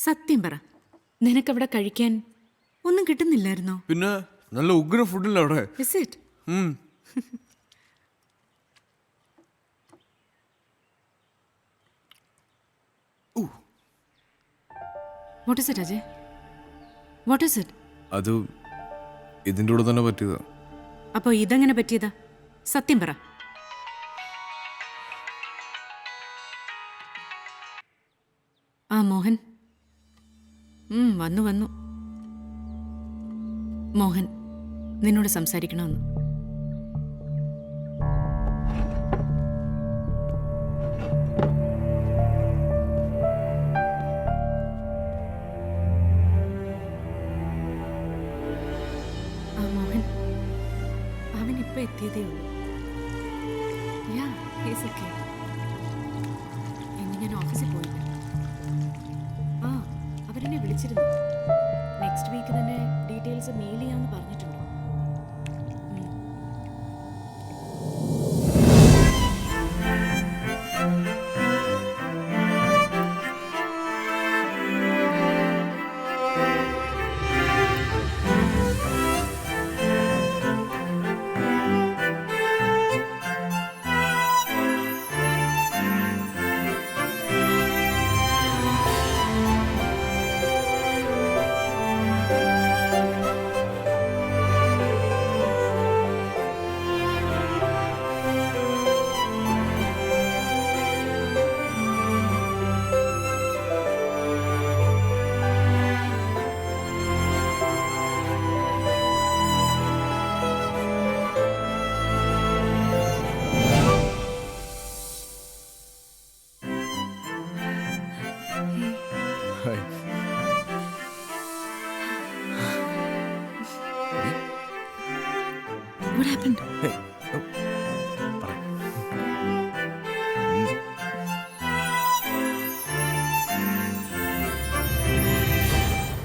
സത്യം പറ, നിനക്കവിടെ കഴിക്കാൻ ഒന്നും കിട്ടുന്നില്ലായിരുന്നോ? പിന്നെ നല്ല ഉഗ്ര ഫുഡില്ല അവിടെ. Is it? What is it, Ajay? What is it? അത് ഇതിൻ്റെ കൂടെ തന്നെ പറ്റിയതാ. അപ്പോൾ ഇതെങ്ങനെ പറ്റിയതാ? സത്യം പറ. ആ മോഹൻ വന്നു. മോഹൻ നിന്നോട് സംസാരിക്കണമെന്ന്. ആ മോഹൻ, അവൻ ഇപ്പൊ എത്തിയതേ ഉള്ളൂ. ഇന്ന് ഞാൻ ഓഫീസിൽ പോയില്ല. അവരെന്നെ വിളിച്ചിരുന്നു. നെക്സ്റ്റ് വീക്ക് തന്നെ ഡീറ്റെയിൽസ് മെയിൽ ചെയ്യാമെന്ന് പറഞ്ഞിട്ടുണ്ട്. What happened?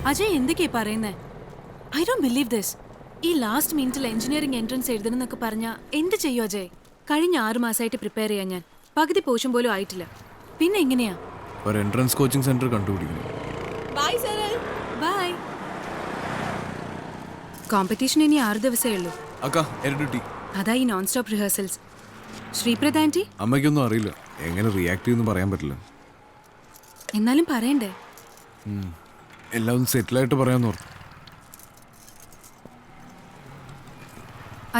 അജയ് എന്തൊക്കെയാ പറയുന്നേ? I don't believe this. ഈ ലാസ്റ്റ് മിനിറ്റിൽ എഞ്ചിനീയറിംഗ് എൻട്രൻസ് എഴുതണമെന്നൊക്കെ പറഞ്ഞാൽ എന്ത് ചെയ്യും അജയ്? കഴിഞ്ഞ 6 മാസമായിട്ട് പ്രിപ്പയർ ചെയ്യാൻ ഞാൻ പകുതി പോഷൻ പോലും ആയിട്ടില്ല. പിന്നെ എങ്ങനെയാ? ഒരു എൻട്രൻസ് കോച്ചിങ് സെന്റർ കണ്ടുപിടിക്കണം. ബൈ സരൽ. ബൈ. കോമ്പറ്റീഷൻ ഇനി 6 ദിവസമേ ഉള്ളൂ. അക്കാ എരട്ടി. അതാ ഈ നോൺ സ്റ്റോപ്പ് റിഹേഴ്സൽസ്. ശ്രീപ്രദ ആന്റി? അമ്മയ്ക്കൊന്നും അറിയില്ല, എങ്ങനെ റിയാക്ട് ചെയ്യുമെന്ന് പറയാൻ പറ്റില്ല. എന്നാലും പറയണ്ടേ? എല്ലാം സെറ്റിലായിട്ട് പറയാന്ന് പറഞ്ഞു.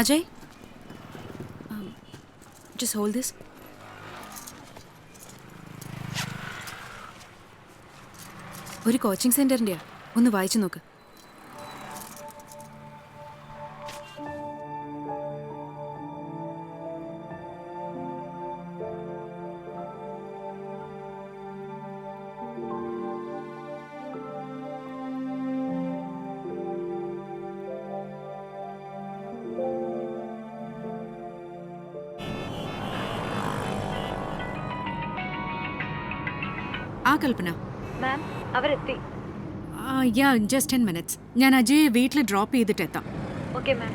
Ajay, just hold this. ഒരു കോച്ചിങ് സെന്ററിന്റെയാ, ഒന്ന് വായിച്ചു നോക്ക്. ആ കൽപ്പന. മാം, അവരെത്തി. Just 10 minutes. ഞാൻ അജയെ വീട്ടിൽ ഡ്രോപ്പ് ചെയ്തിട്ട് എത്താം. Okay ma'am.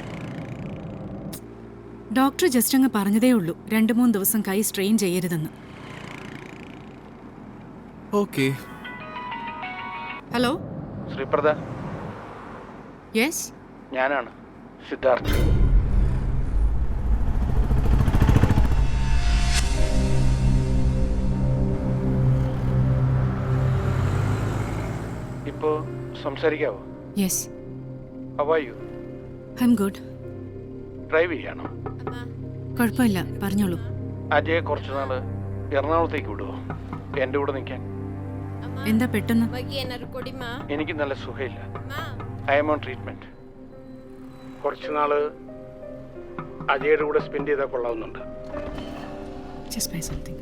ഡോക്ടർ ജസ്റ്റ് അങ്ങ് പറഞ്ഞതേ ഉള്ളൂ 2-3 ദിവസം കൈ സ്ട്രെയിൻ ചെയ്യരുതെന്ന്. ഓക്കെ. ഹലോ ശ്രീപ്രദ, യെസ്, ഞാനാണ് സിദ്ധാർത്ഥ്. ഇപ്പോ സംസാരിക്കാവോ? Yes. How are you? I am good. Drive ചെയ്യാണോ? കുഴപ്പമില്ല, പറഞ്ഞോളൂ. അജയെ കുറച്ച് നാള് എറണാകുളത്തേക്ക് വിടുവോ എൻ്റെ കൂടെ നിൽക്കാൻ? എന്താ പെട്ടെന്ന്? എനിക്ക് നല്ല സുഖമില്ല. I M on treatment. കുറച്ച് നാള് അജയുടെ കൂടെ സ്പെൻഡ് ചെയ്താൽ കൊള്ളാവുന്നുണ്ട്. Just buy something.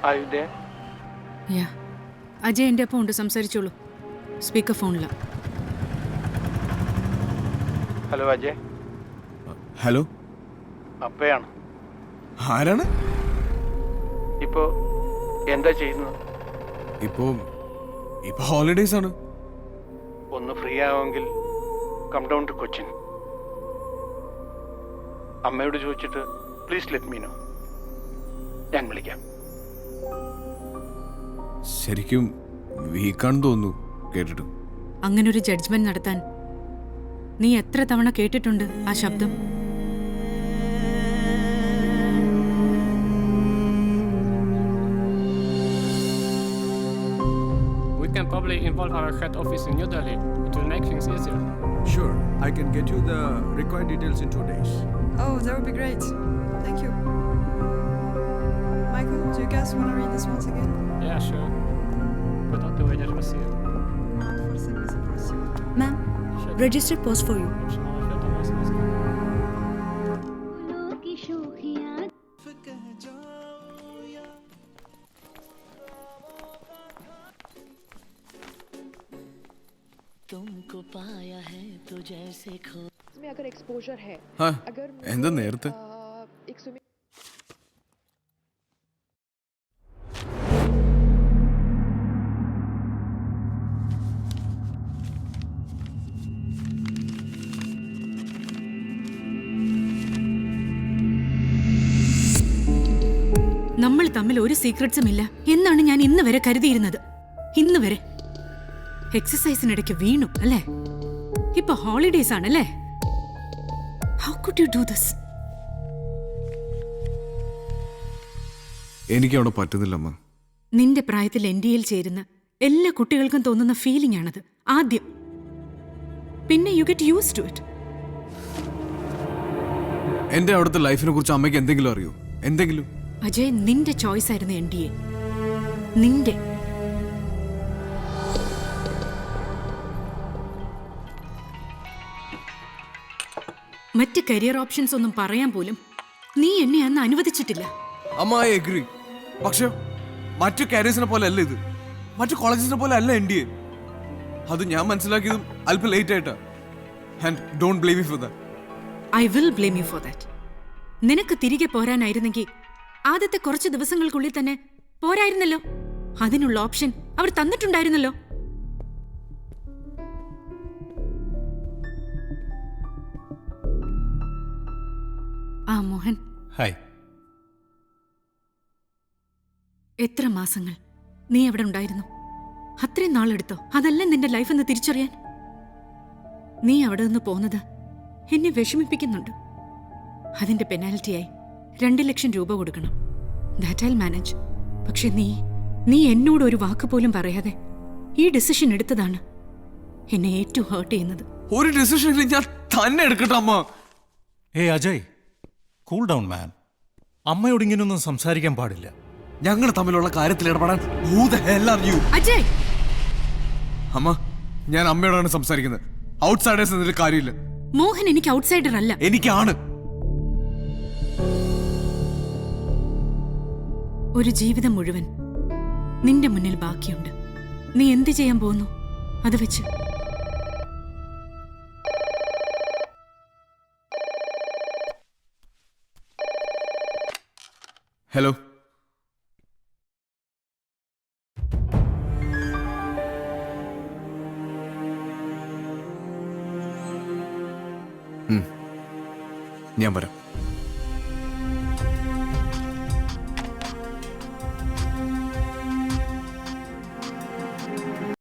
Are you there? യാ, അജയ് എൻ്റെ ഒപ്പം ഉണ്ട്, സംസാരിച്ചോളൂ. സ്പീക്കർ ഫോണില. ഹലോ അജയ്. ഹലോ, അപ്പയാണ്. ആരാണ്? ഇപ്പോ എന്താ ചെയ്യുന്നത്? ഇപ്പോ ഹോളിഡേയ്സ് ആണ്. ഒന്ന് ഫ്രീ ആവുമെങ്കിൽ കം ഡൗൺ ടു കൊച്ചിൻ. അമ്മയോട് ചോദിച്ചിട്ട് പ്ലീസ് ലെറ്റ് മീ നോ. ഞാൻ വിളിക്കാം. ശരിക്കും വീക്കാണെന്ന് തോന്നുന്നു കേട്ടിട്ട്. അങ്ങനൊരു ജഡ്ജ്മെന്റ് നടത്താൻ നീ എത്ര തവണ കേട്ടിട്ടുണ്ട് ആ ശബ്ദം? We can probably involve our head office in New Delhi. It will make things easier. Sure, I can get you the required details in 2 days. Oh, that would be great. Thank you. Michael, do you guys want to read this once again? Yeah, sure. But not the way that was here. Forcing me to pursue. Ma'am registered post for you. तुमको पाया है तो जैसे खो में अगर exposure है ആ अगर എന്താ നേരത്തെ एक स्विमिंग നമ്മൾ തമ്മിൽ ഒരു സീക്രട്സും ഇല്ല എന്നാണ് ഞാൻ ഇന്ന് വരെ കരുതിയിരുന്നത്. ഇന്ന് വരെ എക്സസൈസിനിടയ്ക്ക് വീണു അല്ലേ? ഇപ്പൊ ഹോളിഡേസ് ആണല്ലേ? How could you do this? എനിക്ക് അവിടെ പറ്റുന്നില്ല അമ്മ. നിന്റെ പ്രായത്തിൽ NDAൽ ചേരുന്ന എല്ലാ കുട്ടികൾക്കും തോന്നുന്ന ഫീലിംഗ് ആണത് ആദ്യം. പിന്നെ you get use to it. എന്റെ അവിടുത്തെ ലൈഫിനെ കുറിച്ച് അമ്മയ്ക്ക് എന്തെങ്കിലും അറിയോ? എന്തെങ്കിലും? അജയ്, നിന്റെ ചോയ്സ് ആയിരുന്നു NDA. നിന്റെ. മറ്റ് കരിയർ ഓപ്ഷൻസ് ഒന്നും പറയാൻ പോലും നീ എന്നെ അന്ന് അനുവദിച്ചിട്ടില്ല. അമ്മ ഐ എഗ്രി. പക്ഷെ മറ്റു കാരിയർസിനെ പോലെ അല്ല ഇത്. മറ്റു കോളേജസിനെ പോലെ അല്ല NDA. അത് ഞാൻ മനസ്സിലാക്കിയതും അല്പം ലേറ്റ് ആയിട്ടാ. And don't blame me for that. I will blame you for that. നിനക്ക് തിരികെ പോരാനായിരുന്നെങ്കിൽ ആദ്യത്തെ കുറച്ച് ദിവസങ്ങൾക്കുള്ളിൽ തന്നെ പോരായിരുന്നല്ലോ. അതിനുള്ള ഓപ്ഷൻ അവർ തന്നിട്ടുണ്ടായിരുന്നല്ലോ. ആ മോഹൻ, ഹായ്. എത്ര മാസങ്ങൾ നീ അവിടെ ഉണ്ടായിരുന്നു? അത്രയും നാളെടുത്തോ അതല്ല നിന്റെ ലൈഫ് എന്ന് തിരിച്ചറിയാൻ? നീ അവിടെ നിന്ന് പോന്നത് എന്നെ വിഷമിപ്പിക്കുന്നുണ്ട്. അതിന്റെ പെനാൽറ്റിയായി 2 ലക്ഷം രൂപ കൊടുക്കണം. That I'll manage. പക്ഷെ നീ എന്നോട് ഒരു വാക്ക് പോലും പറയാതെ ഈ ഡിസിഷൻ എടുത്തതാണ് എന്നെ ഏറ്റവും ഹേർട്ട് ചെയ്യുന്നത്. ഒരു ഡിസിഷൻ ഞാൻ തന്നെ എടുക്കട്ടെ അമ്മ. ഏയ് അജയ്, കൂൾ ഡൗൺ മാൻ. അമ്മയോട് ഇങ്ങനെയൊന്നും സംസാരിക്കാൻ പാടില്ല. ഞങ്ങൾ തമ്മിലുള്ള കാര്യത്തിൽ ഇടപെടാൻ who the hell are you? Ajay, അമ്മ, ഞാൻ അമ്മയോടാണ് സംസാരിക്കുന്നത്. ഔട്ട്സൈഡേഴ്സ് എന്നൊരു കാര്യമില്ല. മോഹൻ എനിക്ക് ഔട്ട്സൈഡർ അല്ല. എനിക്കാണ്. ഒരു ജീവിതം മുഴുവൻ നിന്റെ മുന്നിൽ ബാക്കിയുണ്ട്. നീ എന്ത് ചെയ്യാൻ പോകുന്നു അത് വെച്ച്? ഹലോ. ഞാൻ വരാം.